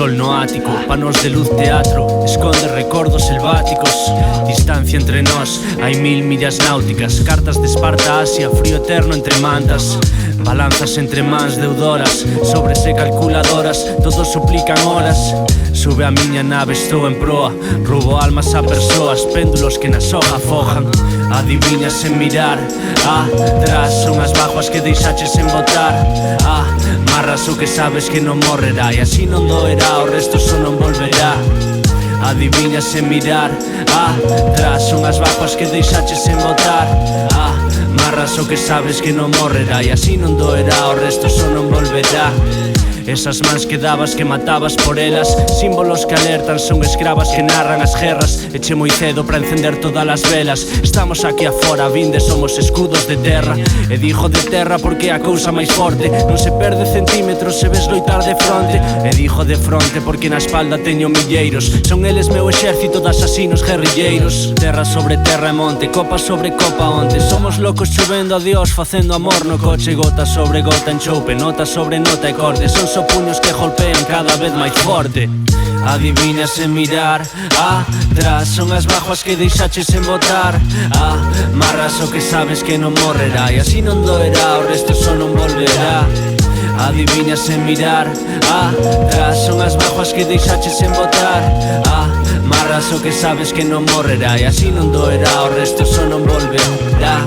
sol no ático, panos de luz teatro, esconde recordos selváticos. Distancia entre nós, hai 1000 millas náuticas. Cartas de Esparta a Asia, frío eterno entre mantas. Balanzas entre mans deudoras, sobres e calculadoras, todos suplican horas. Sube a miña nave, estou en proa, roubo almas a persoas, péndulos que na soga afogan. Adiviñas sen mirar, atrás son as bajuas que deixaches en botar. Marras o que sabes que non morrerá, e así non doerá, o resto só non volverá. Adiviñas sen mirar, atrás son as bajuas que deixaches en botar. Marras o que sabes que non morrerá, e así non doerá, o resto só non volverá. Esas mans que dabas, que matabas por elas, símbolos que alertan, son escravas que narran as guerras. Eche moi cedo para encender todas as velas. Estamos aquí afora, vinde, somos escudos de terra. E digo de terra porque é a cousa máis forte, non se perde centímetros se ves loitar de fronte. E digo de fronte porque na espalda teño milleiros, son eles meu exército de asasinos guerrilleiros. Terra sobre terra e monte, copa sobre copa onte. Somos locos chovendo a Dios, facendo amor no coche. Gota sobre gota en choupe, nota sobre nota e corte. Son só puños que golpean cada vez máis forte. Adivinas sen mirar, atrás son as bajuas que deixaches en botar. Marras o que sabes que non morrerá, e así non doerá, o resto só non volverá. Adivinas sen mirar, atrás son as bajuas que deixaches en botar. Marras o que sabes que non morrerá, e así non doerá, o resto só non volverá.